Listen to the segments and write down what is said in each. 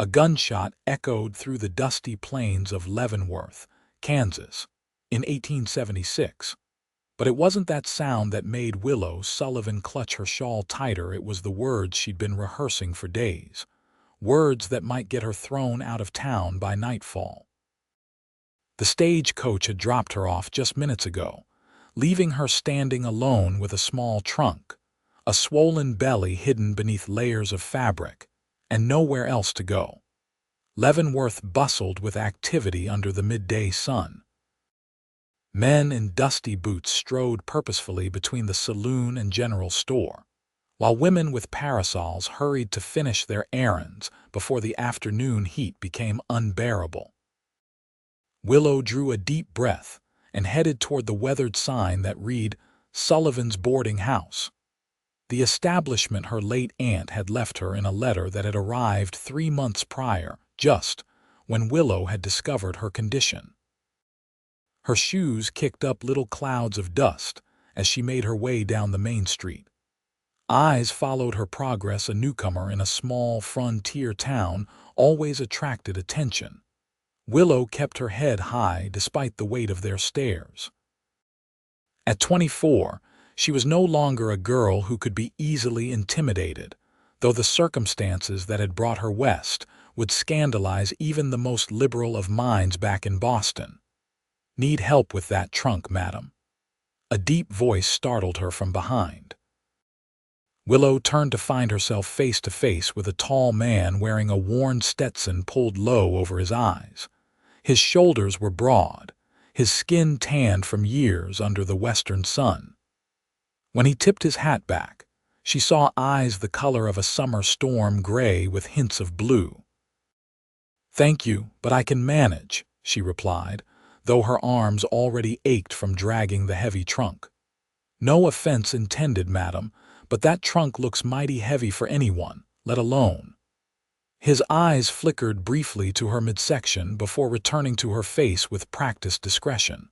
A gunshot echoed through the dusty plains of Leavenworth, Kansas, in 1876. But it wasn't that sound that made Willow Sullivan clutch her shawl tighter. It was the words she'd been rehearsing for days. Words that might get her thrown out of town by nightfall. The stagecoach had dropped her off just minutes ago, leaving her standing alone with a small trunk, a swollen belly hidden beneath layers of fabric, and nowhere else to go. Leavenworth bustled with activity under the midday sun. Men in dusty boots strode purposefully between the saloon and general store, while women with parasols hurried to finish their errands before the afternoon heat became unbearable. Willow drew a deep breath and headed toward the weathered sign that read, "Sullivan's Boarding House," the establishment her late aunt had left her in a letter that had arrived 3 months prior, just when Willow had discovered her condition. Her shoes kicked up little clouds of dust as she made her way down the main street. Eyes followed her progress. A newcomer in a small frontier town always attracted attention. Willow kept her head high despite the weight of their stares. At 24, she was no longer a girl who could be easily intimidated, though the circumstances that had brought her west would scandalize even the most liberal of minds back in Boston. "Need help with that trunk, madam?" A deep voice startled her from behind. Willow turned to find herself face to face with a tall man wearing a worn Stetson pulled low over his eyes. His shoulders were broad, his skin tanned from years under the western sun. When he tipped his hat back, she saw eyes the color of a summer storm gray with hints of blue. "Thank you, but I can manage," she replied, though her arms already ached from dragging the heavy trunk. "No offense intended, madam, but that trunk looks mighty heavy for anyone, let alone." His eyes flickered briefly to her midsection before returning to her face with practiced discretion.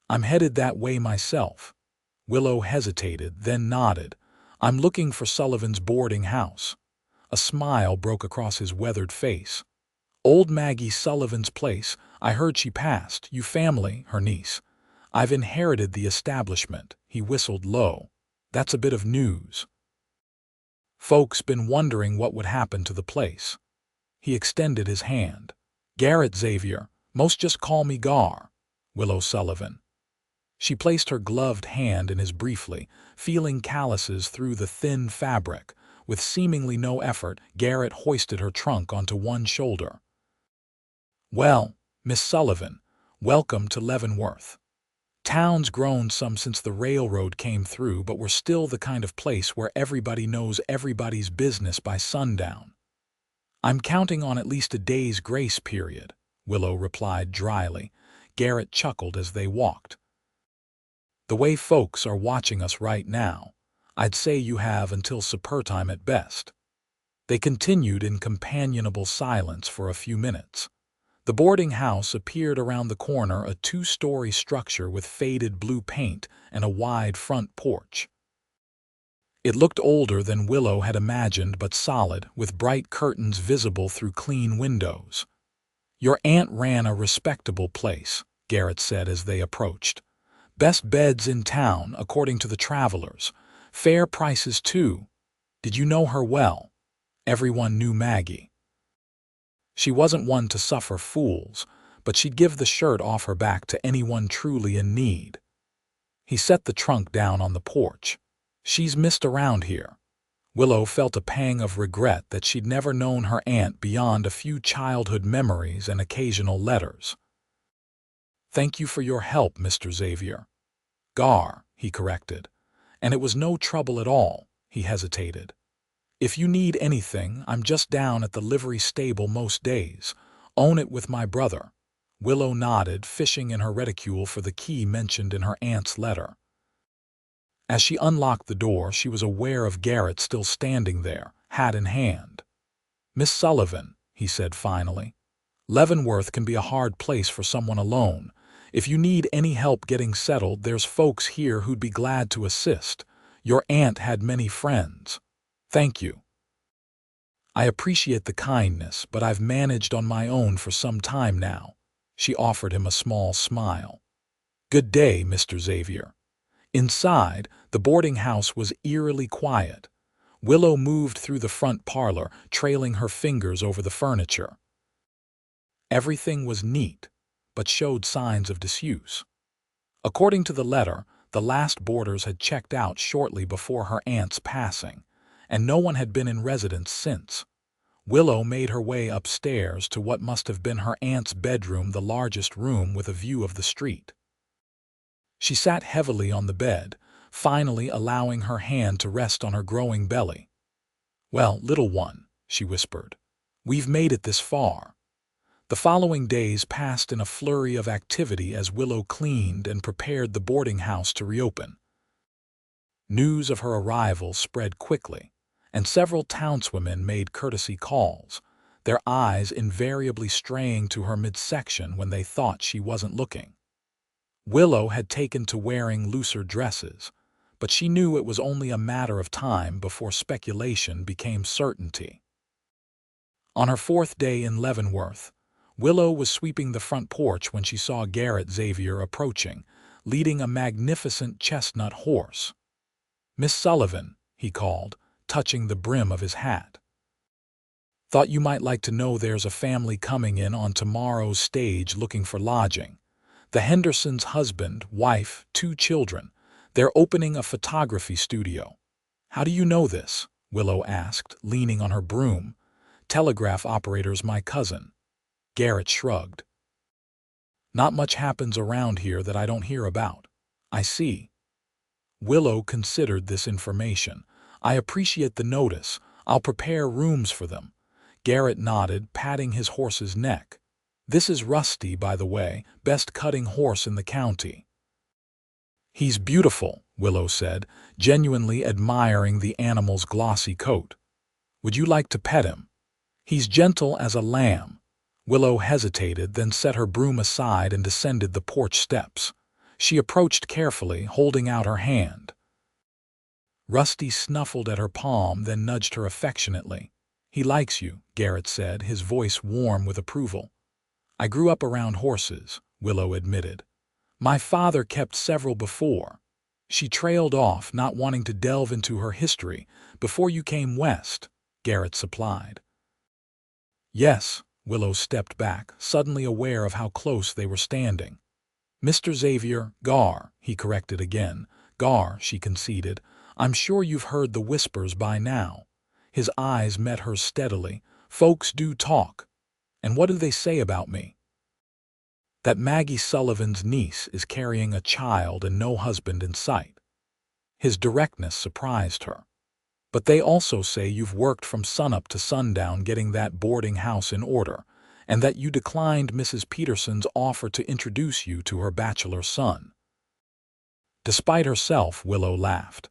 "I'm headed that way myself." Willow hesitated, then nodded. "I'm looking for Sullivan's boarding house." A smile broke across his weathered face. "Old Maggie Sullivan's place. I heard she passed. You family, her niece. I've inherited the establishment." He whistled low. "That's a bit of news. Folks been wondering what would happen to the place." He extended his hand. "Garrett Xavier, most just call me Gar. Willow Sullivan." She placed her gloved hand in his briefly, feeling calluses through the thin fabric. With seemingly no effort, Garrett hoisted her trunk onto one shoulder. "Well, Miss Sullivan, welcome to Leavenworth. Town's grown some since the railroad came through, but we're still the kind of place where everybody knows everybody's business by sundown." "I'm counting on at least a day's grace period," Willow replied dryly. Garrett chuckled as they walked. "The way folks are watching us right now, I'd say you have until supper time at best." They continued in companionable silence for a few minutes. The boarding house appeared around the corner, a 2-story structure with faded blue paint and a wide front porch. It looked older than Willow had imagined, but solid, with bright curtains visible through clean windows. "Your aunt ran a respectable place," Garrett said as they approached. "Best beds in town, according to the travelers. Fair prices, too. Did you know her well?" Everyone knew Maggie. She wasn't one to suffer fools, but she'd give the shirt off her back to anyone truly in need. He set the trunk down on the porch. "She's missed around here." Willow felt a pang of regret that she'd never known her aunt beyond a few childhood memories and occasional letters. "Thank you for your help, Mr. Xavier." "Gar," he corrected. "And it was no trouble at all." He hesitated. "If you need anything, I'm just down at the livery stable most days. Own it with my brother." Willow nodded, fishing in her reticule for the key mentioned in her aunt's letter. As she unlocked the door, she was aware of Garrett still standing there, hat in hand. "Miss Sullivan," he said finally, "Leavenworth can be a hard place for someone alone. If you need any help getting settled, there's folks here who'd be glad to assist. Your aunt had many friends." "Thank you." I appreciate the kindness, but I've managed on my own for some time now. She offered him a small smile. Good day, Mr. Xavier. Inside, the boarding house was eerily quiet. Willow moved through the front parlor, trailing her fingers over the furniture. Everything was neat, but showed signs of disuse. According to the letter, the last boarders had checked out shortly before her aunt's passing, and no one had been in residence since. Willow made her way upstairs to what must have been her aunt's bedroom, the largest room with a view of the street. She sat heavily on the bed, finally allowing her hand to rest on her growing belly. "Well, little one," she whispered, "we've made it this far." The following days passed in a flurry of activity as Willow cleaned and prepared the boarding house to reopen. News of her arrival spread quickly, and several townswomen made courtesy calls, their eyes invariably straying to her midsection when they thought she wasn't looking. Willow had taken to wearing looser dresses, but she knew it was only a matter of time before speculation became certainty. On her fourth day in Leavenworth, Willow was sweeping the front porch when she saw Garrett Xavier approaching, leading a magnificent chestnut horse. "Miss Sullivan," he called, touching the brim of his hat. "Thought you might like to know there's a family coming in on tomorrow's stage looking for lodging. The Hendersons' husband, wife, 2 children. They're opening a photography studio." "How do you know this?" Willow asked, leaning on her broom. "Telegraph operator's my cousin." Garrett shrugged. "Not much happens around here that I don't hear about." "I see." Willow considered this information. "I appreciate the notice. I'll prepare rooms for them." Garrett nodded, patting his horse's neck. "This is Rusty, by the way, best cutting horse in the county." "He's beautiful," Willow said, genuinely admiring the animal's glossy coat. "Would you like to pet him?" "He's gentle as a lamb." Willow hesitated, then set her broom aside and descended the porch steps. She approached carefully, holding out her hand. Rusty snuffled at her palm, then nudged her affectionately. "He likes you," Garrett said, his voice warm with approval. "I grew up around horses," Willow admitted. "My father kept several before." She trailed off, not wanting to delve into her history. "Before you came west," Garrett supplied. "Yes," Willow stepped back, suddenly aware of how close they were standing. "Mr. Xavier, Gar," he corrected again. "Gar," she conceded. "I'm sure you've heard the whispers by now." His eyes met hers steadily. "Folks do talk." "And what do they say about me?" "That Maggie Sullivan's niece is carrying a child and no husband in sight." His directness surprised her. "But they also say you've worked from sunup to sundown getting that boarding house in order, and that you declined Mrs. Peterson's offer to introduce you to her bachelor son." Despite herself, Willow laughed.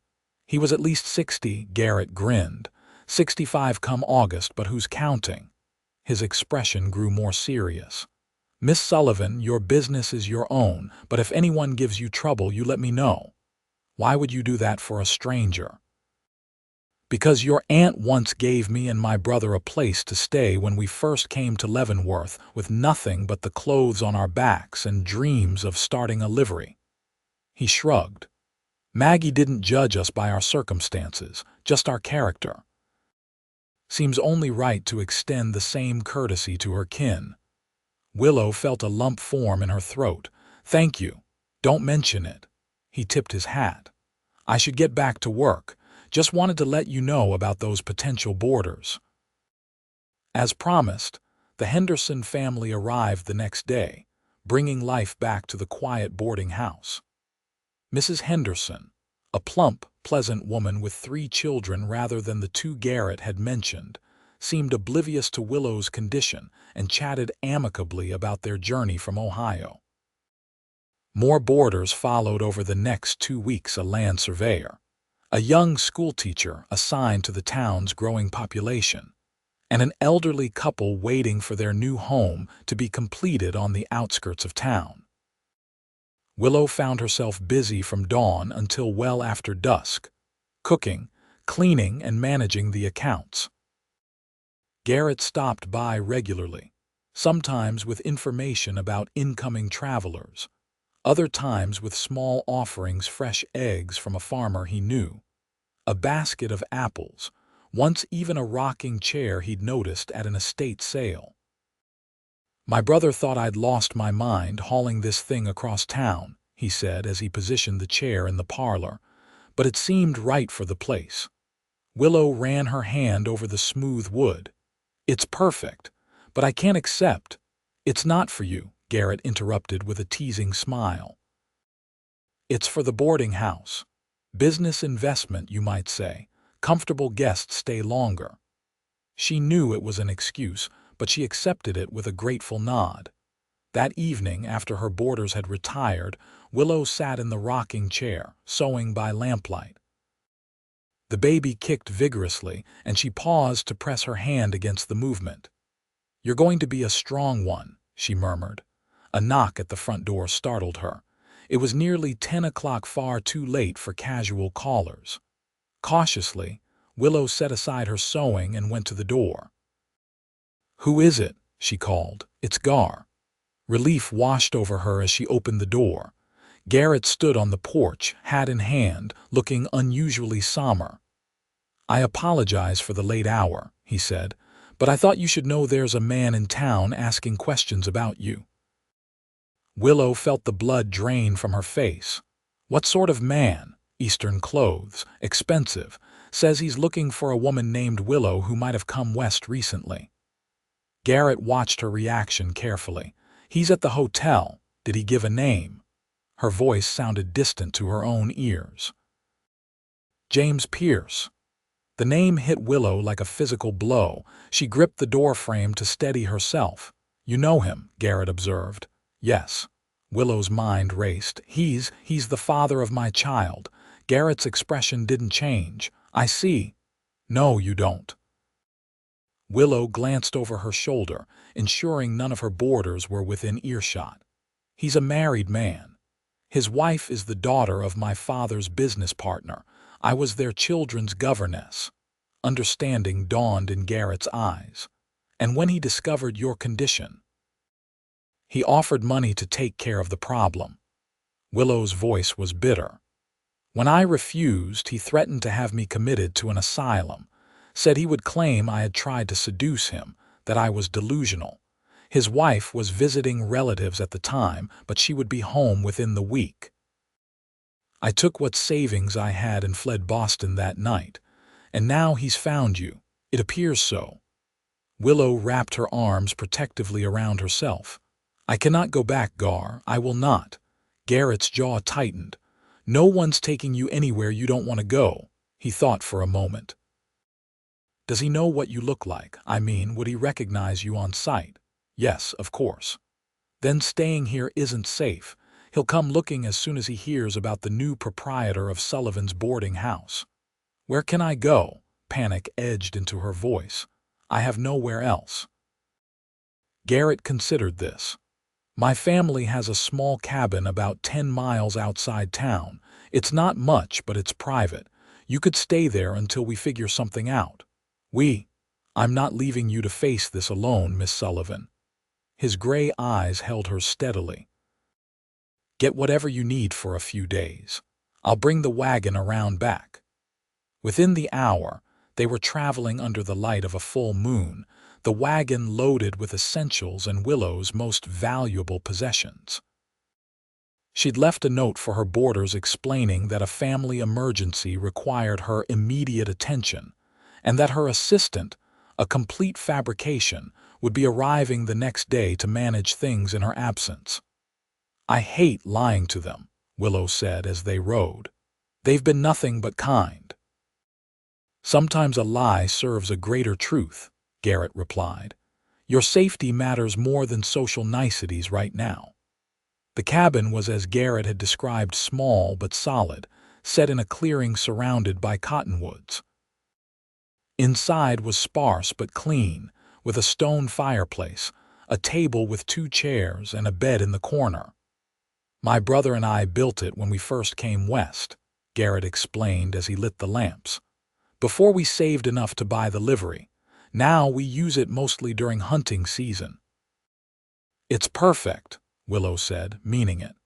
"He was at least 60, Garrett grinned. 65 come August, but who's counting?" His expression grew more serious. "Miss Sullivan, your business is your own, but if anyone gives you trouble, you let me know." "Why would you do that for a stranger?" "Because your aunt once gave me and my brother a place to stay when we first came to Leavenworth with nothing but the clothes on our backs and dreams of starting a livery." He shrugged. "Maggie didn't judge us by our circumstances, just our character. Seems only right to extend the same courtesy to her kin." Willow felt a lump form in her throat. "Thank you. Don't mention it." He tipped his hat. "I should get back to work. Just wanted to let you know about those potential boarders." As promised, the Henderson family arrived the next day, bringing life back to the quiet boarding house. Mrs. Henderson, a plump, pleasant woman with 3 children rather than the 2 Garrett had mentioned, seemed oblivious to Willow's condition and chatted amicably about their journey from Ohio. More boarders followed over the next 2 weeks: a land surveyor, a young schoolteacher assigned to the town's growing population, and an elderly couple waiting for their new home to be completed on the outskirts of town. Willow found herself busy from dawn until well after dusk, cooking, cleaning, and managing the accounts. Garrett stopped by regularly, sometimes with information about incoming travelers, other times with small offerings, fresh eggs from a farmer he knew, a basket of apples, once even a rocking chair he'd noticed at an estate sale. "My brother thought I'd lost my mind hauling this thing across town," he said as he positioned the chair in the parlor, "but it seemed right for the place." Willow ran her hand over the smooth wood. "It's perfect, but I can't accept." "It's not for you," Garrett interrupted with a teasing smile. "It's for the boarding house. Business investment, you might say. Comfortable guests stay longer." She knew it was an excuse, but she accepted it with a grateful nod. That evening, after her boarders had retired, Willow sat in the rocking chair, sewing by lamplight. The baby kicked vigorously, and she paused to press her hand against the movement. "You're going to be a strong one," she murmured. A knock at the front door startled her. It was nearly 10 o'clock, far too late for casual callers. Cautiously, Willow set aside her sewing and went to the door. "Who is it?" she called. "It's Gar." Relief washed over her as she opened the door. Garrett stood on the porch, hat in hand, looking unusually somber. "I apologize for the late hour," he said, "but I thought you should know there's a man in town asking questions about you." Willow felt the blood drain from her face. "What sort of man?" "Eastern clothes, expensive. Says he's looking for a woman named Willow who might have come west recently." Garrett watched her reaction carefully. "He's at the hotel. Did he give a name?" Her voice sounded distant to her own ears. "James Pierce." The name hit Willow like a physical blow. She gripped the doorframe to steady herself. "You know him," Garrett observed. "Yes." Willow's mind raced. He's the father of my child." Garrett's expression didn't change. "I see." "No, you don't." Willow glanced over her shoulder, ensuring none of her boarders were within earshot. "He's a married man. His wife is the daughter of my father's business partner. I was their children's governess." Understanding dawned in Garrett's eyes. "And when he discovered your condition, he offered money to take care of the problem." Willow's voice was bitter. "When I refused, he threatened to have me committed to an asylum. Said he would claim I had tried to seduce him, that I was delusional. His wife was visiting relatives at the time, but she would be home within the week. I took what savings I had and fled Boston that night. And now he's found you. It appears so." Willow wrapped her arms protectively around herself. "I cannot go back, Gar. I will not." Garrett's jaw tightened. "No one's taking you anywhere you don't want to go." He thought for a moment. "Does he know what you look like? I mean, would he recognize you on sight?" "Yes, of course." "Then staying here isn't safe. He'll come looking as soon as he hears about the new proprietor of Sullivan's boarding house." "Where can I go?" Panic edged into her voice. "I have nowhere else." Garrett considered this. "My family has a small cabin about 10 miles outside town. It's not much, but it's private. You could stay there until we figure something out. I'm not leaving you to face this alone, Miss Sullivan." His gray eyes held her steadily. "Get whatever you need for a few days. I'll bring the wagon around back." Within the hour, they were traveling under the light of a full moon, the wagon loaded with essentials and Willow's most valuable possessions. She'd left a note for her boarders explaining that a family emergency required her immediate attention, and that her assistant, a complete fabrication, would be arriving the next day to manage things in her absence. "I hate lying to them," Willow said as they rode. "They've been nothing but kind." "Sometimes a lie serves a greater truth," Garrett replied. "Your safety matters more than social niceties right now." The cabin was as Garrett had described, small but solid, set in a clearing surrounded by cottonwoods. Inside was sparse but clean, with a stone fireplace, a table with 2 chairs, and a bed in the corner. "My brother and I built it when we first came west," Garrett explained as he lit the lamps. "Before we saved enough to buy the livery. Now we use it mostly during hunting season." "It's perfect," Willow said, meaning it.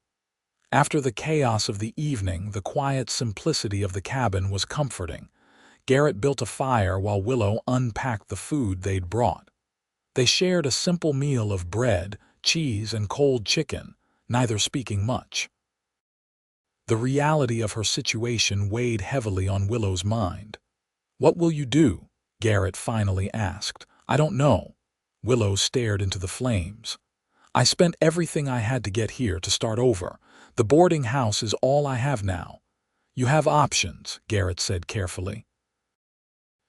After the chaos of the evening, the quiet simplicity of the cabin was comforting. Garrett built a fire while Willow unpacked the food they'd brought. They shared a simple meal of bread, cheese, and cold chicken, neither speaking much. The reality of her situation weighed heavily on Willow's mind. "What will you do?" Garrett finally asked. "I don't know." Willow stared into the flames. "I spent everything I had to get here to start over. The boarding house is all I have now." "You have options," Garrett said carefully.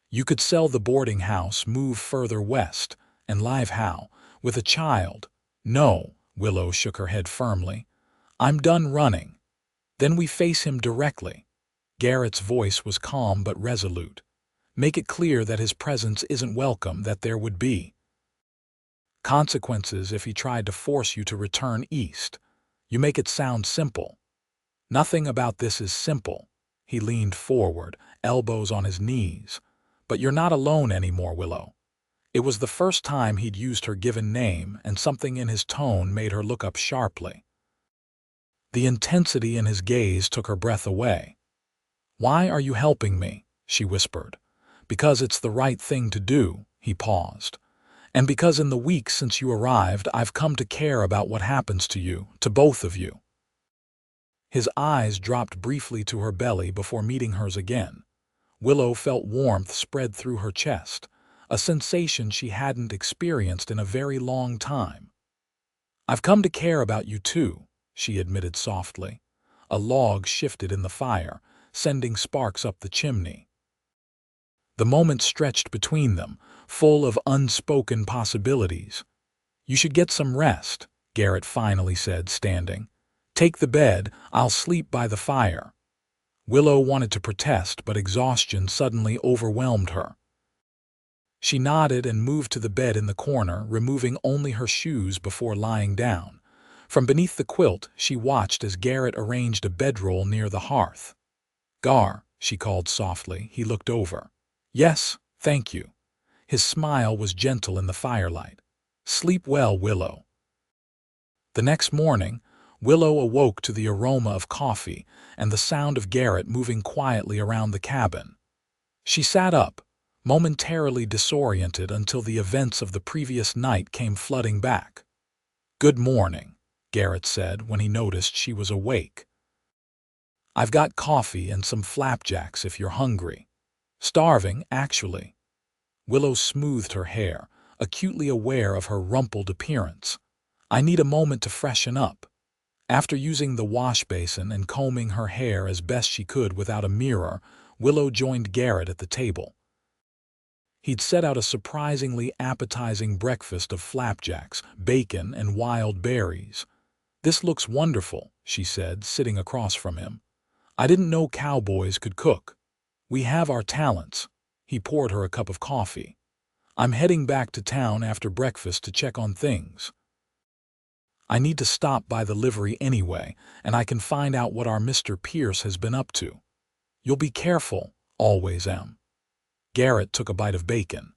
"You could sell the boarding house, move further west, and live how? With a child?" "No," Willow shook her head firmly. "I'm done running." "Then we face him directly." Garrett's voice was calm but resolute. "Make it clear that his presence isn't welcome, that there would be consequences if he tried to force you to return east. You make it sound simple." "Nothing about this is simple." He leaned forward, elbows on his knees. "But you're not alone anymore, Willow." It was the first time he'd used her given name, and something in his tone made her look up sharply. The intensity in his gaze took her breath away. "Why are you helping me?" she whispered. "Because it's the right thing to do," he paused. "And because in the weeks since you arrived, I've come to care about what happens to you, to both of you." His eyes dropped briefly to her belly before meeting hers again. Willow felt warmth spread through her chest, a sensation she hadn't experienced in a very long time. "I've come to care about you too," she admitted softly. A log shifted in the fire, sending sparks up the chimney. The moment stretched between them, full of unspoken possibilities. "You should get some rest," Garrett finally said, standing. "Take the bed, I'll sleep by the fire." Willow wanted to protest, but exhaustion suddenly overwhelmed her. She nodded and moved to the bed in the corner, removing only her shoes before lying down. From beneath the quilt, she watched as Garrett arranged a bedroll near the hearth. "Gar," she called softly. He looked over. "Yes, thank you." His smile was gentle in the firelight. "Sleep well, Willow." The next morning, Willow awoke to the aroma of coffee and the sound of Garrett moving quietly around the cabin. She sat up, momentarily disoriented until the events of the previous night came flooding back. "Good morning," Garrett said when he noticed she was awake. "I've got coffee and some flapjacks if you're hungry." "Starving, actually." Willow smoothed her hair, acutely aware of her rumpled appearance. "I need a moment to freshen up." After using the wash basin and combing her hair as best she could without a mirror, Willow joined Garrett at the table. He'd set out a surprisingly appetizing breakfast of flapjacks, bacon, and wild berries. "This looks wonderful," she said, sitting across from him. "I didn't know cowboys could cook." "We have our talents." He poured her a cup of coffee. "I'm heading back to town after breakfast to check on things. I need to stop by the livery anyway, and I can find out what our Mr. Pierce has been up to." "You'll be careful." "Always am." Garrett took a bite of bacon.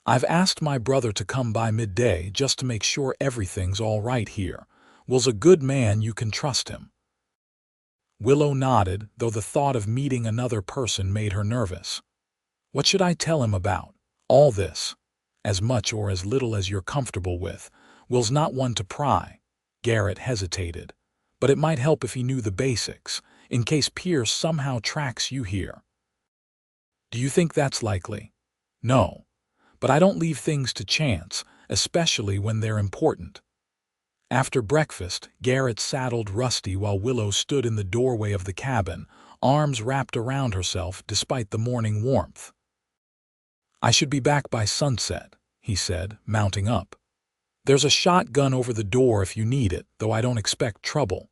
"I've asked my brother to come by midday just to make sure everything's all right here. Will's a good man, you can trust him." Willow nodded, though the thought of meeting another person made her nervous. "What should I tell him about all this?" "As much or as little as you're comfortable with. Will's not one to pry." Garrett hesitated. "But it might help if he knew the basics, in case Pierce somehow tracks you here." "Do you think that's likely?" "No. But I don't leave things to chance, especially when they're important." After breakfast, Garrett saddled Rusty while Willow stood in the doorway of the cabin, arms wrapped around herself despite the morning warmth. "I should be back by sunset," he said, mounting up. "There's a shotgun over the door if you need it, though I don't expect trouble."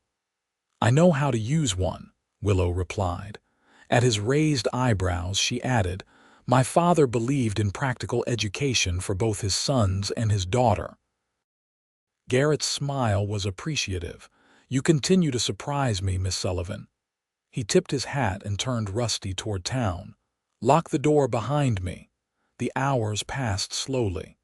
"I know how to use one," Willow replied. At his raised eyebrows, she added, "My father believed in practical education for both his sons and his daughter." Garrett's smile was appreciative. "You continue to surprise me, Miss Sullivan." He tipped his hat and turned Rusty toward town. "Lock the door behind me." The hours passed slowly.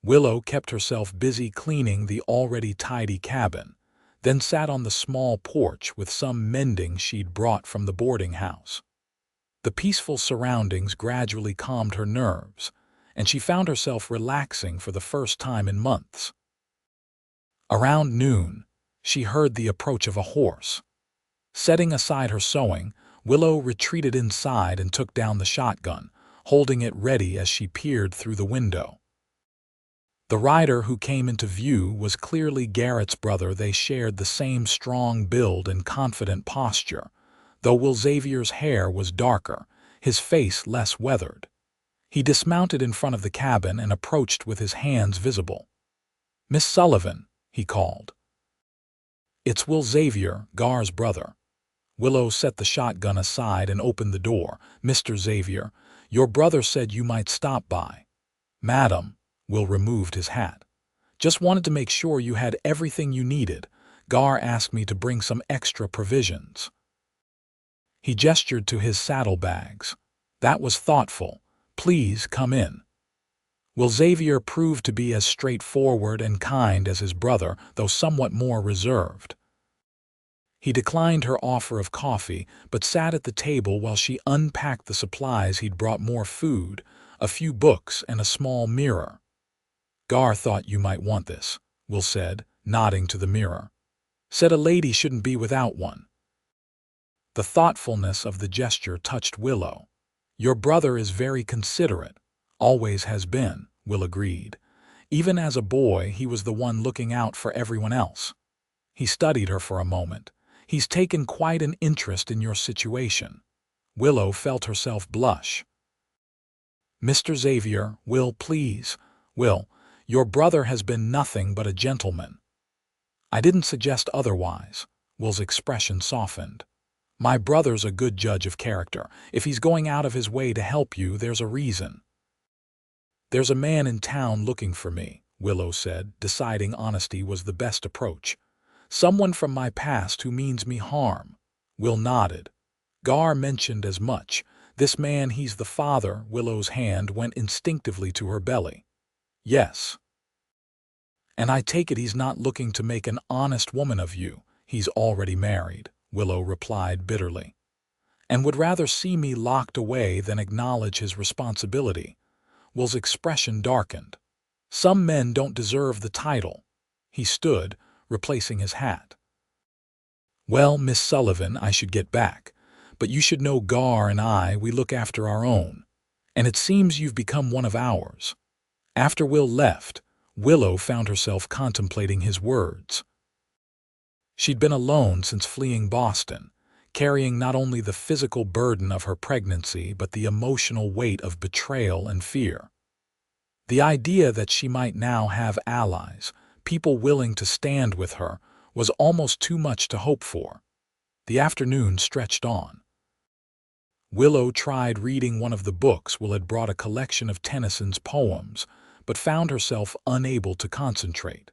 Willow kept herself busy cleaning the already tidy cabin, then sat on the small porch with some mending she'd brought from the boarding house. The peaceful surroundings gradually calmed her nerves, and she found herself relaxing for the first time in months. Around noon, she heard the approach of a horse. Setting aside her sewing, Willow retreated inside and took down the shotgun, holding it ready as she peered through the window. The rider who came into view was clearly Garrett's brother. They shared the same strong build and confident posture, though Will Xavier's hair was darker, his face less weathered. He dismounted in front of the cabin and approached with his hands visible. "Miss Sullivan," he called. "It's Will Xavier, Gar's brother." Willow set the shotgun aside and opened the door. "Mr. Xavier, your brother said you might stop by." "Madam," Will removed his hat. "Just wanted to make sure you had everything you needed. Gar asked me to bring some extra provisions." He gestured to his saddlebags. "That was thoughtful. Please come in." Will Xavier proved to be as straightforward and kind as his brother, though somewhat more reserved. He declined her offer of coffee, but sat at the table while she unpacked the supplies he'd brought: more food, a few books, and a small mirror. "Gar thought you might want this," Will said, nodding to the mirror. "Said a lady shouldn't be without one." The thoughtfulness of the gesture touched Willow. "Your brother is very considerate. Always has been," Will agreed. "Even as a boy, he was the one looking out for everyone else." He studied her for a moment. "He's taken quite an interest in your situation." Willow felt herself blush. "Mr. Xavier, Will, please. Will, your brother has been nothing but a gentleman." "I didn't suggest otherwise." Will's expression softened. "My brother's a good judge of character. If he's going out of his way to help you, there's a reason." "There's a man in town looking for me," Willow said, deciding honesty was the best approach. "Someone from my past who means me harm." Will nodded. "Gar mentioned as much. This man, he's the father." Willow's hand went instinctively to her belly. "Yes." "And I take it he's not looking to make an honest woman of you. He's already married," Willow replied bitterly. "And would rather see me locked away than acknowledge his responsibility." Will's expression darkened. "Some men don't deserve the title." He stood, replacing his hat. "Well, Miss Sullivan, I should get back. But you should know Gar and we look after our own. And it seems you've become one of ours." After Will left, Willow found herself contemplating his words. She'd been alone since fleeing Boston, carrying not only the physical burden of her pregnancy but the emotional weight of betrayal and fear. The idea that she might now have allies, people willing to stand with her, was almost too much to hope for. The afternoon stretched on. Willow tried reading one of the books. Will had brought a collection of Tennyson's poems, but found herself unable to concentrate.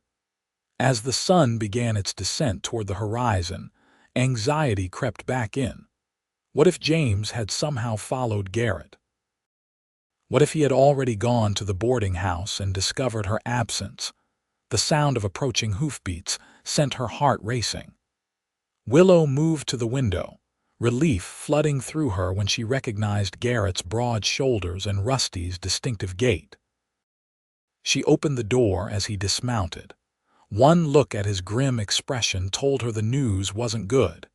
As the sun began its descent toward the horizon, anxiety crept back in. What if James had somehow followed Garrett? What if he had already gone to the boarding house and discovered her absence? The sound of approaching hoofbeats sent her heart racing. Willow moved to the window, relief flooding through her when she recognized Garrett's broad shoulders and Rusty's distinctive gait. She opened the door as he dismounted. One look at his grim expression told her the news wasn't good.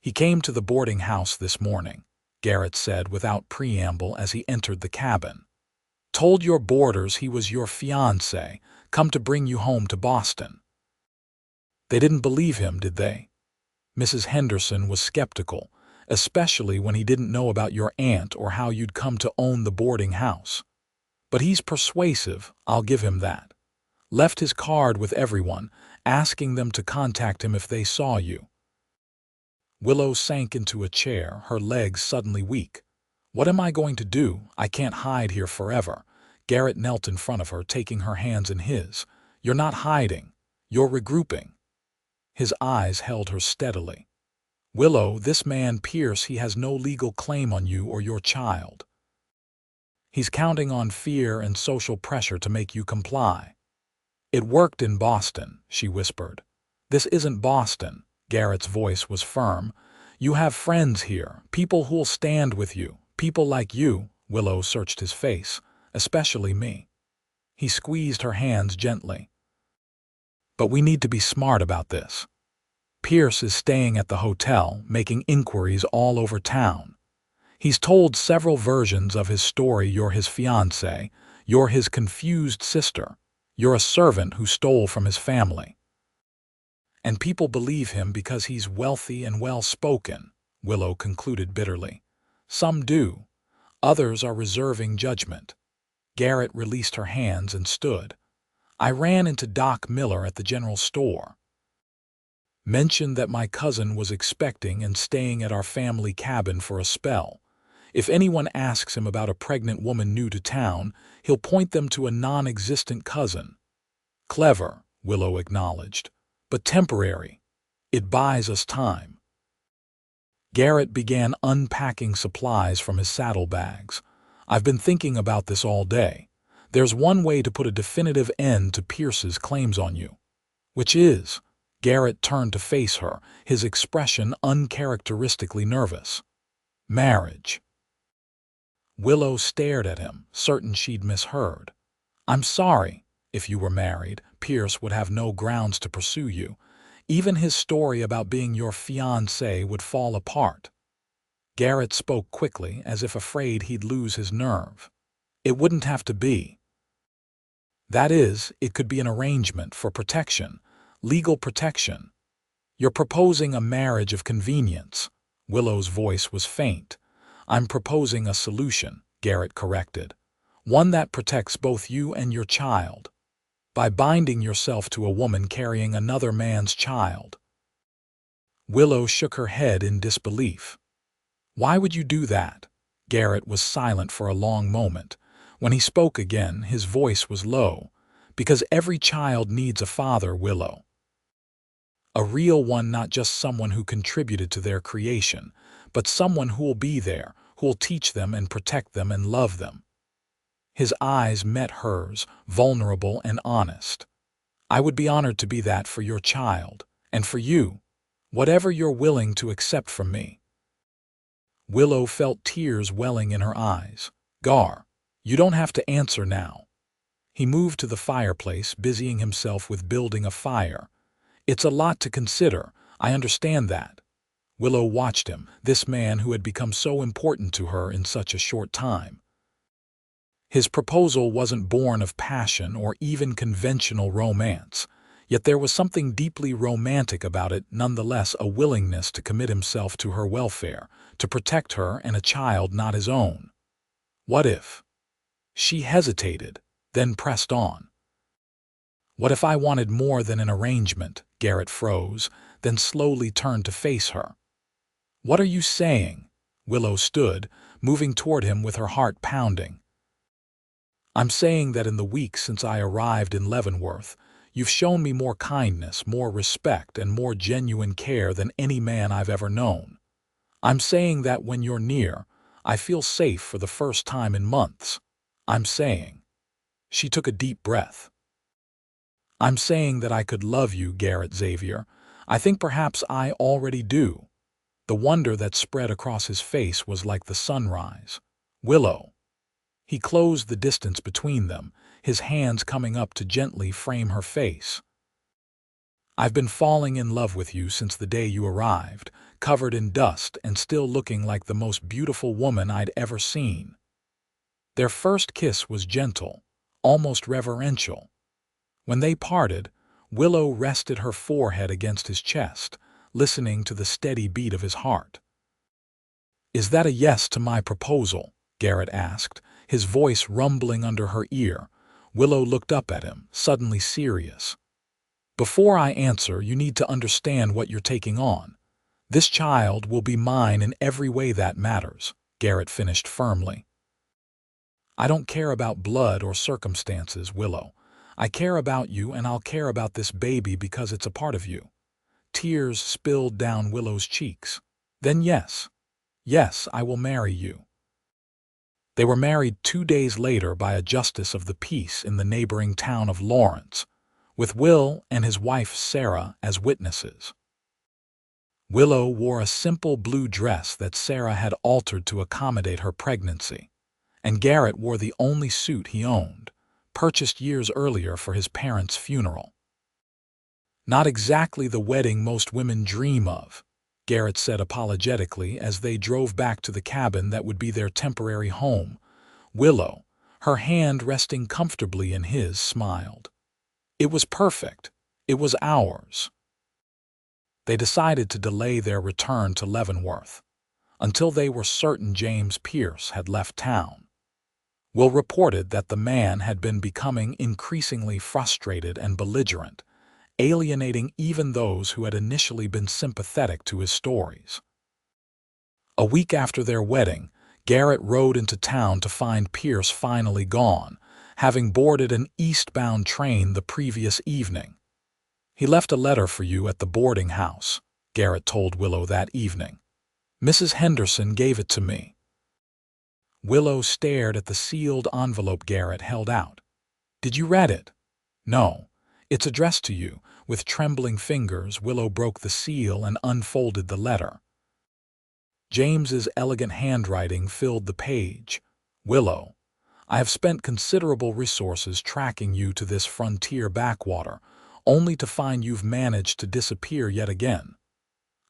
"He came to the boarding house this morning," Garrett said without preamble as he entered the cabin. "Told your boarders he was your fiancé, come to bring you home to Boston." "They didn't believe him, did they?" Mrs. Henderson was skeptical, especially when he didn't know about your aunt or how you'd come to own the boarding house. "But he's persuasive, I'll give him that. Left his card with everyone, asking them to contact him if they saw you." Willow sank into a chair, her legs suddenly weak. "What am I going to do? I can't hide here forever." Garrett knelt in front of her, taking her hands in his. "You're not hiding. You're regrouping." His eyes held her steadily. "Willow, this man Pierce, he has no legal claim on you or your child." He's counting on fear and social pressure to make you comply. It worked in Boston, she whispered. This isn't Boston. Garrett's voice was firm. You have friends here, people who'll stand with you, people like you. Willow searched his face. Especially me. He squeezed her hands gently. But we need to be smart about this. Pierce is staying at the hotel, making inquiries all over town. He's told several versions of his story. You're his fiancée, you're his confused sister, you're a servant who stole from his family. And people believe him because he's wealthy and well-spoken, Willow concluded bitterly. Some do. Others are reserving judgment. Garrett released her hands and stood. I ran into Doc Miller at the general store. Mentioned that my cousin was expecting and staying at our family cabin for a spell. If anyone asks him about a pregnant woman new to town, he'll point them to a non-existent cousin. Clever, Willow acknowledged, but temporary. It buys us time. Garrett began unpacking supplies from his saddlebags. I've been thinking about this all day. There's one way to put a definitive end to Pierce's claims on you. Which is? Garrett turned to face her, his expression uncharacteristically nervous. Marriage. Willow stared at him, certain she'd misheard. I'm sorry. If you were married, Pierce would have no grounds to pursue you. Even his story about being your fiancé would fall apart. Garrett spoke quickly, as if afraid he'd lose his nerve. It wouldn't have to be. That is, it could be an arrangement for protection, legal protection. You're proposing a marriage of convenience. Willow's voice was faint. I'm proposing a solution, Garrett corrected. One that protects both you and your child. By binding yourself to a woman carrying another man's child. Willow shook her head in disbelief. Why would you do that? Garrett was silent for a long moment. When he spoke again, his voice was low. Because every child needs a father, Willow. A real one, not just someone who contributed to their creation, but someone who'll be there, who'll teach them and protect them and love them. His eyes met hers, vulnerable and honest. I would be honored to be that for your child, and for you, whatever you're willing to accept from me. Willow felt tears welling in her eyes. Gar, you don't have to answer now. He moved to the fireplace, busying himself with building a fire. It's a lot to consider, I understand that. Willow watched him, this man who had become so important to her in such a short time. His proposal wasn't born of passion or even conventional romance, yet there was something deeply romantic about it, nonetheless a willingness to commit himself to her welfare, to protect her and a child not his own. What if? She hesitated, then pressed on. What if I wanted more than an arrangement? Garrett froze, then slowly turned to face her. What are you saying? Willow stood, moving toward him with her heart pounding. I'm saying that in the weeks since I arrived in Leavenworth, you've shown me more kindness, more respect, and more genuine care than any man I've ever known. I'm saying that when you're near, I feel safe for the first time in months. I'm saying. She took a deep breath. I'm saying that I could love you, Garrett Xavier. I think perhaps I already do. The wonder that spread across his face was like the sunrise. Willow. He closed the distance between them, his hands coming up to gently frame her face. I've been falling in love with you since the day you arrived, covered in dust and still looking like the most beautiful woman I'd ever seen. Their first kiss was gentle, almost reverential. When they parted, Willow rested her forehead against his chest, listening to the steady beat of his heart. Is that a yes to my proposal? Garrett asked, his voice rumbling under her ear. Willow looked up at him, suddenly serious. Before I answer, you need to understand what you're taking on. This child will be mine in every way that matters, Garrett finished firmly. I don't care about blood or circumstances, Willow. I care about you, and I'll care about this baby because it's a part of you. Tears spilled down Willow's cheeks. Then yes, I will marry you. They were married 2 days later by a justice of the peace in the neighboring town of Lawrence, with Will and his wife Sarah as witnesses. Willow wore a simple blue dress that Sarah had altered to accommodate her pregnancy, and Garrett wore the only suit he owned, purchased years earlier for his parents' funeral. "Not exactly the wedding most women dream of," Garrett said apologetically as they drove back to the cabin that would be their temporary home. Willow, her hand resting comfortably in his, smiled. "It was perfect. It was ours." They decided to delay their return to Leavenworth until they were certain James Pierce had left town. Will reported that the man had been becoming increasingly frustrated and belligerent, alienating even those who had initially been sympathetic to his stories. A week after their wedding, Garrett rode into town to find Pierce finally gone, having boarded an eastbound train the previous evening. "He left a letter for you at the boarding house," Garrett told Willow that evening. "Mrs. Henderson gave it to me." Willow stared at the sealed envelope Garrett held out. "Did you read it?" "No. It's addressed to you." With trembling fingers, Willow broke the seal and unfolded the letter. James's elegant handwriting filled the page. "Willow, I have spent considerable resources tracking you to this frontier backwater, only to find you've managed to disappear yet again.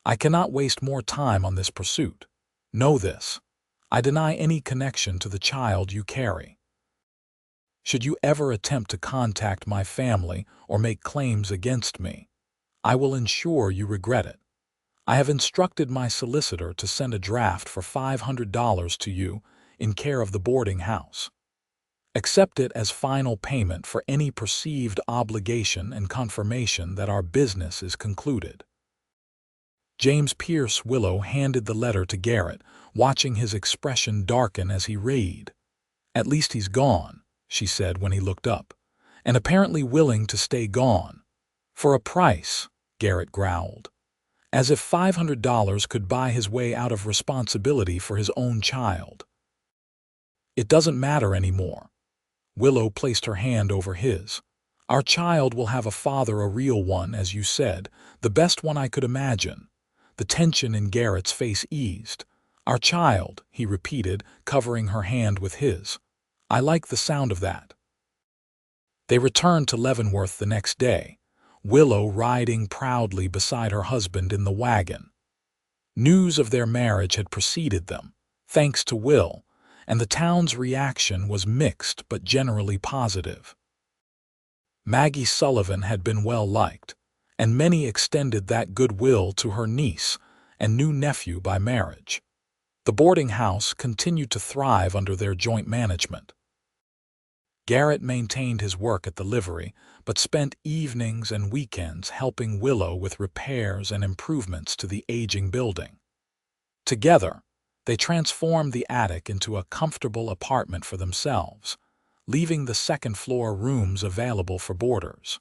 I cannot waste more time on this pursuit. Know this. I deny any connection to the child you carry. Should you ever attempt to contact my family or make claims against me, I will ensure you regret it. I have instructed my solicitor to send a draft for $500 to you in care of the boarding house. Accept it as final payment for any perceived obligation and confirmation that our business is concluded." James Pierce. Willow handed the letter to Garrett, watching his expression darken as he read. "At least he's gone," she said when he looked up, "and apparently willing to stay gone. For a price," Garrett growled, as if $500 could buy his way out of responsibility for his own child. "It doesn't matter anymore." Willow placed her hand over his. "Our child will have a father, a real one, as you said, the best one I could imagine." The tension in Garrett's face eased. "Our child," he repeated, covering her hand with his. "I like the sound of that." They returned to Leavenworth the next day, Willow riding proudly beside her husband in the wagon. News of their marriage had preceded them, thanks to Will, and the town's reaction was mixed but generally positive. Maggie Sullivan had been well liked, and many extended that goodwill to her niece and new nephew by marriage. The boarding house continued to thrive under their joint management. Garrett maintained his work at the livery, but spent evenings and weekends helping Willow with repairs and improvements to the aging building. Together, they transformed the attic into a comfortable apartment for themselves, leaving the second-floor rooms available for boarders.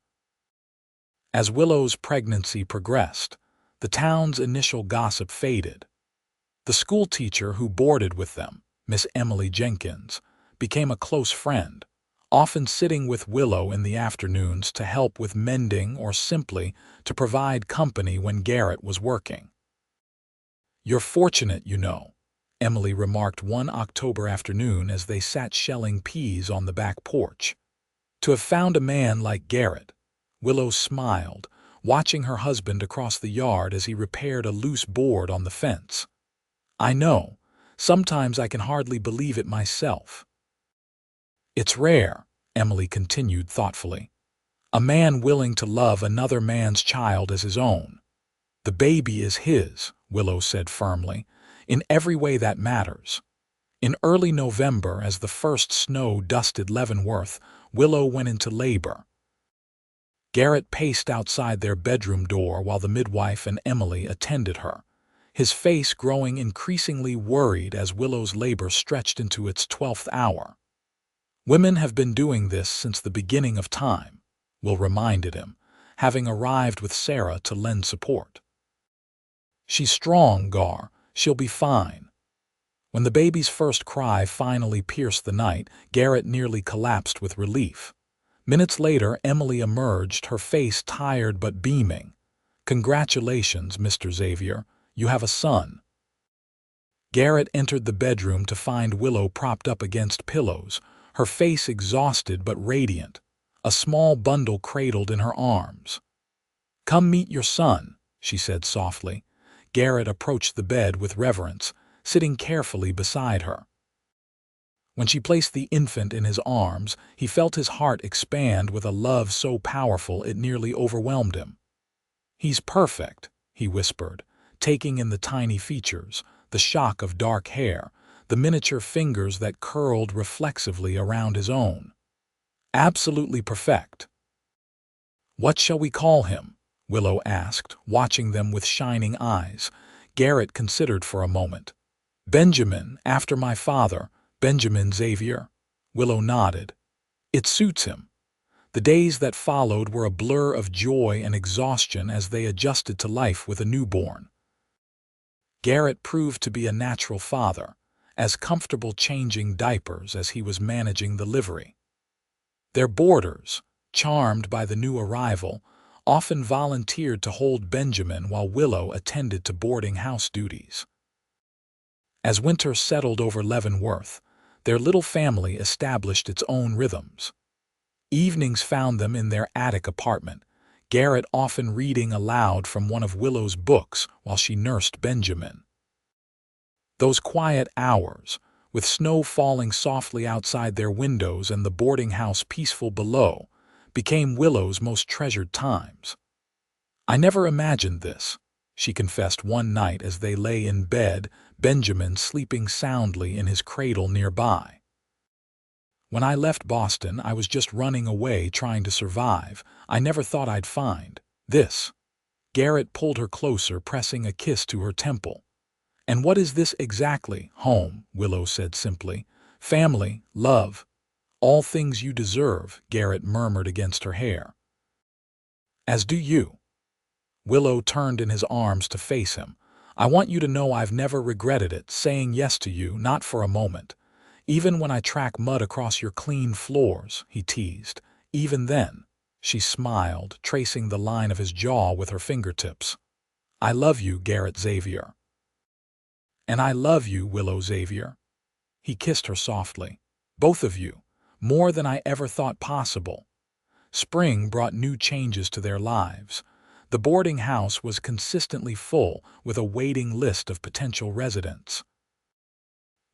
As Willow's pregnancy progressed, the town's initial gossip faded. The schoolteacher who boarded with them, Miss Emily Jenkins, became a close friend, often sitting with Willow in the afternoons to help with mending or simply to provide company when Garrett was working. "You're fortunate, you know," Emily remarked one October afternoon as they sat shelling peas on the back porch. "To have found a man like Garrett." Willow smiled, watching her husband across the yard as he repaired a loose board on the fence. "I know. Sometimes I can hardly believe it myself." "It's rare," Emily continued thoughtfully. "A man willing to love another man's child as his own. The baby is his," Willow said firmly, "in every way that matters." In early November, as the first snow dusted Leavenworth, Willow went into labor. Garrett paced outside their bedroom door while the midwife and Emily attended her, his face growing increasingly worried as Willow's labor stretched into its 12th hour. "Women have been doing this since the beginning of time," Will reminded him, having arrived with Sarah to lend support. "She's strong, Gar. She'll be fine." When the baby's first cry finally pierced the night, Garrett nearly collapsed with relief. Minutes later, Emily emerged, her face tired but beaming. "Congratulations, Mr. Xavier. You have a son." Garrett entered the bedroom to find Willow propped up against pillows, her face exhausted but radiant, a small bundle cradled in her arms. "Come meet your son," she said softly. Garrett approached the bed with reverence, sitting carefully beside her. When she placed the infant in his arms, he felt his heart expand with a love so powerful it nearly overwhelmed him. "He's perfect," he whispered, taking in the tiny features, the shock of dark hair, the miniature fingers that curled reflexively around his own. "Absolutely perfect." "What shall we call him?" Willow asked, watching them with shining eyes. Garrett considered for a moment. "Benjamin, after my father, Benjamin Xavier." Willow nodded. "It suits him." The days that followed were a blur of joy and exhaustion as they adjusted to life with a newborn. Garrett proved to be a natural father, as comfortable changing diapers as he was managing the livery. Their boarders, charmed by the new arrival, often volunteered to hold Benjamin while Willow attended to boarding house duties. As winter settled over Leavenworth, their little family established its own rhythms. Evenings found them in their attic apartment, Garrett often reading aloud from one of Willow's books while she nursed Benjamin. Those quiet hours, with snow falling softly outside their windows and the boarding house peaceful below, became Willow's most treasured times. "I never imagined this," she confessed one night as they lay in bed, Benjamin sleeping soundly in his cradle nearby. "When I left Boston, I was just running away trying to survive. I never thought I'd find this." Garrett pulled her closer, pressing a kiss to her temple. "And what is this exactly?" "Home," Willow said simply. "Family, love, all things you deserve," Garrett murmured against her hair. "As do you." Willow turned in his arms to face him. "I want you to know I've never regretted it, saying yes to you, not for a moment. Even when I track mud across your clean floors," he teased. "Even then." She smiled, tracing the line of his jaw with her fingertips. "I love you, Garrett Xavier." "And I love you, Willow Xavier." He kissed her softly. "Both of you, more than I ever thought possible." Spring brought new changes to their lives. The boarding house was consistently full, with a waiting list of potential residents.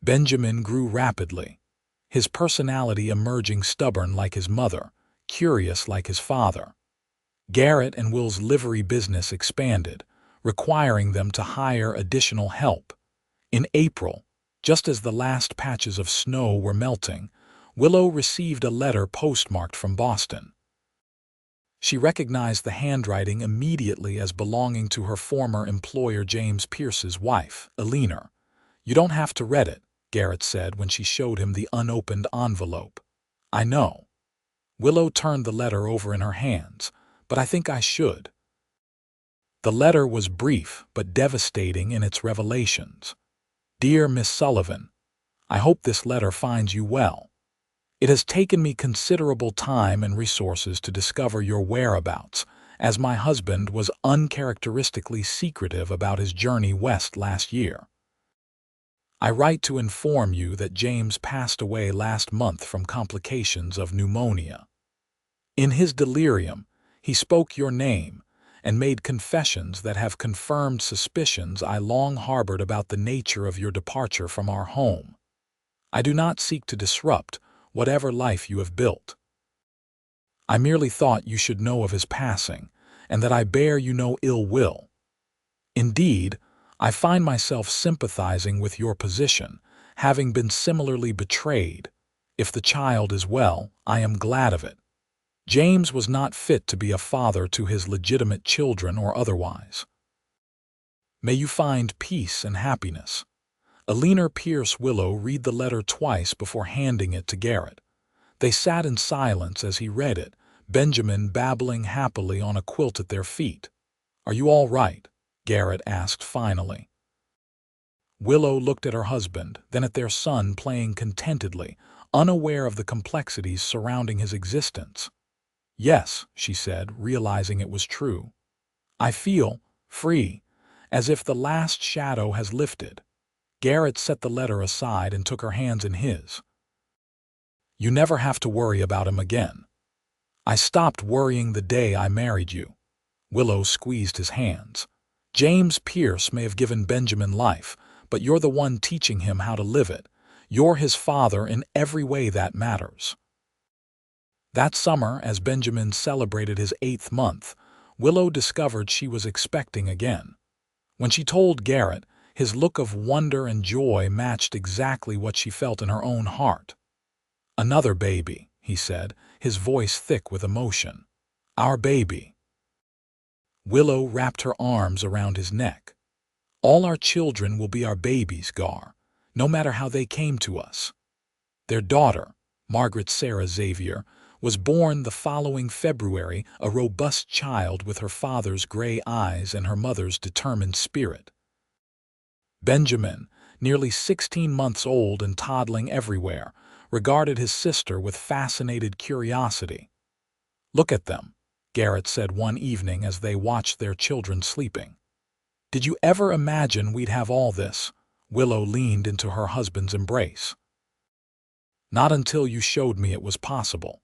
Benjamin grew rapidly, his personality emerging stubborn like his mother, curious like his father. Garrett and Will's livery business expanded, requiring them to hire additional help. In April, just as the last patches of snow were melting, Willow received a letter postmarked from Boston. She recognized the handwriting immediately as belonging to her former employer James Pierce's wife, Eleanor. "You don't have to read it," Garrett said when she showed him the unopened envelope. "I know." Willow turned the letter over in her hands. "But I think I should." The letter was brief but devastating in its revelations. "Dear Miss Sullivan, I hope this letter finds you well. It has taken me considerable time and resources to discover your whereabouts, as my husband was uncharacteristically secretive about his journey west last year. I write to inform you that James passed away last month from complications of pneumonia. In his delirium, he spoke your name and made confessions that have confirmed suspicions I long harbored about the nature of your departure from our home. I do not seek to disrupt whatever life you have built. I merely thought you should know of his passing, and that I bear you no ill will. Indeed, I find myself sympathizing with your position, having been similarly betrayed. If the child is well, I am glad of it. James was not fit to be a father to his legitimate children or otherwise. May you find peace and happiness." Eleanor Pierce Willow read the letter twice before handing it to Garrett. They sat in silence as he read it, Benjamin babbling happily on a quilt at their feet. "Are you all right?" Garrett asked finally. Willow looked at her husband, then at their son playing contentedly, unaware of the complexities surrounding his existence. "Yes," she said, realizing it was true. "I feel free, as if the last shadow has lifted." Garrett set the letter aside and took her hands in his. "You never have to worry about him again. I stopped worrying the day I married you." Willow squeezed his hands. "James Pierce may have given Benjamin life, but you're the one teaching him how to live it. You're his father in every way that matters." That summer, as Benjamin celebrated his 8th month, Willow discovered she was expecting again. When she told Garrett, his look of wonder and joy matched exactly what she felt in her own heart. "Another baby," he said, his voice thick with emotion. "Our baby." Willow wrapped her arms around his neck. "All our children will be our babies, Gar, no matter how they came to us." Their daughter, Margaret Sarah Xavier, was born the following February, a robust child with her father's gray eyes and her mother's determined spirit. Benjamin, nearly 16 months old and toddling everywhere, regarded his sister with fascinated curiosity. "Look at them," Garrett said one evening as they watched their children sleeping. "Did you ever imagine we'd have all this?" Willow leaned into her husband's embrace. "Not until you showed me it was possible."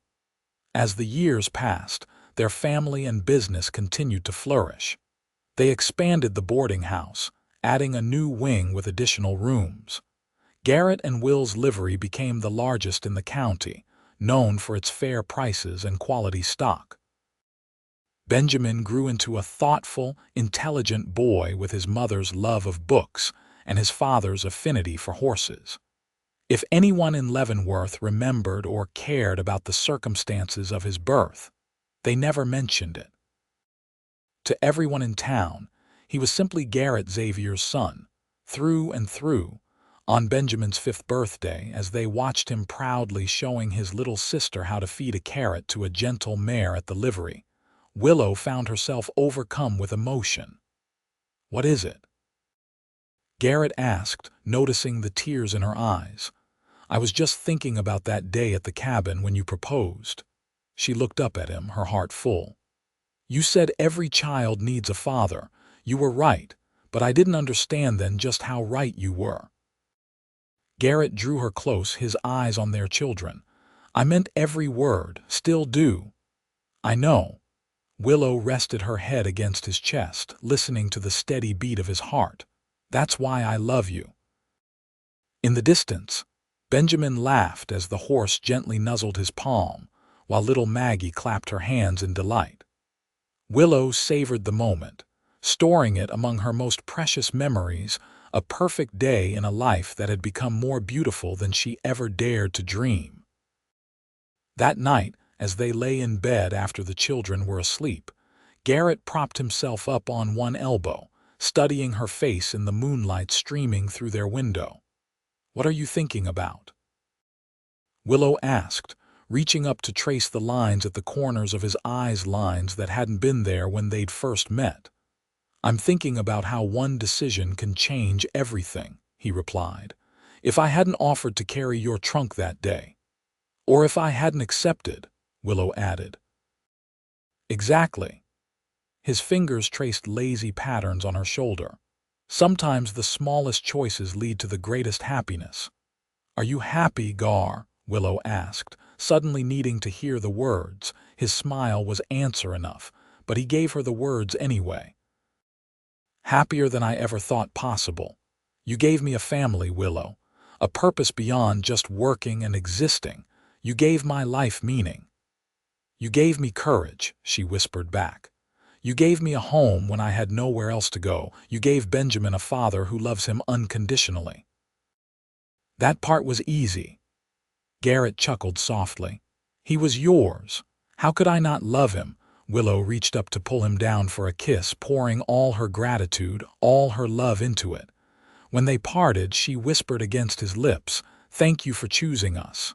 As the years passed, their family and business continued to flourish. They expanded the boarding house, adding a new wing with additional rooms. Garrett and Will's livery became the largest in the county, known for its fair prices and quality stock. Benjamin grew into a thoughtful, intelligent boy with his mother's love of books and his father's affinity for horses. If anyone in Leavenworth remembered or cared about the circumstances of his birth, they never mentioned it. To everyone in town, he was simply Garrett Xavier's son, through and through. On Benjamin's 5th birthday, as they watched him proudly showing his little sister how to feed a carrot to a gentle mare at the livery, Willow found herself overcome with emotion. "What is it?" Garrett asked, noticing the tears in her eyes. "I was just thinking about that day at the cabin when you proposed." She looked up at him, her heart full. "You said every child needs a father. You were right, but I didn't understand then just how right you were." Garrett drew her close, his eyes on their children. "I meant every word, still do." "I know." Willow rested her head against his chest, listening to the steady beat of his heart. "That's why I love you." In the distance, Benjamin laughed as the horse gently nuzzled his palm, while little Maggie clapped her hands in delight. Willow savored the moment, storing it among her most precious memories, a perfect day in a life that had become more beautiful than she ever dared to dream. That night, as they lay in bed after the children were asleep, Garrett propped himself up on one elbow, studying her face in the moonlight streaming through their window. "What are you thinking about?" Willow asked, reaching up to trace the lines at the corners of his eyes, lines that hadn't been there when they'd first met. "I'm thinking about how one decision can change everything," he replied. "If I hadn't offered to carry your trunk that day." "Or if I hadn't accepted," Willow added. "Exactly." His fingers traced lazy patterns on her shoulder. "Sometimes the smallest choices lead to the greatest happiness." "Are you happy, Gar?" Willow asked, suddenly needing to hear the words. His smile was answer enough, but he gave her the words anyway. "Happier than I ever thought possible. You gave me a family, Willow, a purpose beyond just working and existing. You gave my life meaning." "You gave me courage," she whispered back. "You gave me a home when I had nowhere else to go. You gave Benjamin a father who loves him unconditionally." "That part was easy." Garrett chuckled softly. "He was yours. How could I not love him?" Willow reached up to pull him down for a kiss, pouring all her gratitude, all her love into it. When they parted, she whispered against his lips, "Thank you for choosing us."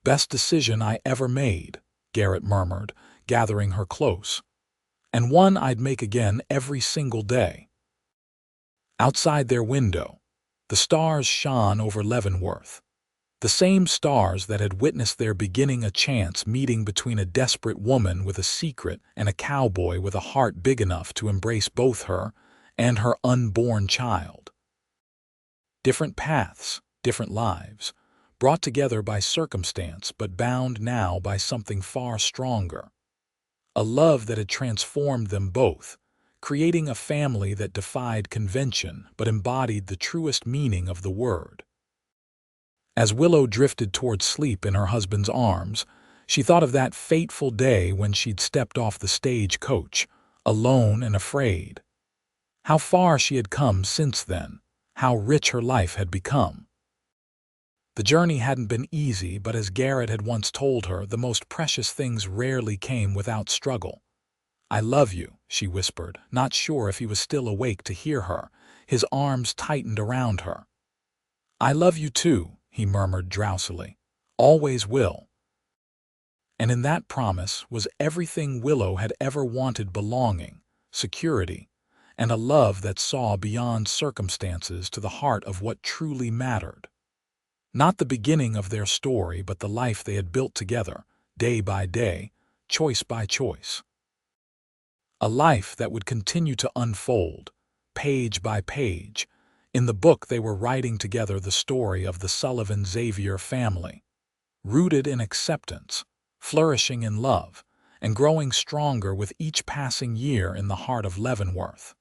"Best decision I ever made," Garrett murmured, gathering her close. "And one I'd make again every single day." Outside their window, the stars shone over Leavenworth, the same stars that had witnessed their beginning, a chance meeting between a desperate woman with a secret and a cowboy with a heart big enough to embrace both her and her unborn child. Different paths, different lives, brought together by circumstance but bound now by something far stronger. A love that had transformed them both, creating a family that defied convention but embodied the truest meaning of the word. As Willow drifted toward sleep in her husband's arms, she thought of that fateful day when she'd stepped off the stagecoach, alone and afraid. How far she had come since then, how rich her life had become. The journey hadn't been easy, but as Garrett had once told her, the most precious things rarely came without struggle. "I love you," she whispered, not sure if he was still awake to hear her. His arms tightened around her. "I love you too," he murmured drowsily. "Always will." And in that promise was everything Willow had ever wanted: belonging, security, and a love that saw beyond circumstances to the heart of what truly mattered. Not the beginning of their story, but the life they had built together, day by day, choice by choice. A life that would continue to unfold, page by page. In the book they were writing together, the story of the Sullivan Xavier family, rooted in acceptance, flourishing in love, and growing stronger with each passing year in the heart of Leavenworth.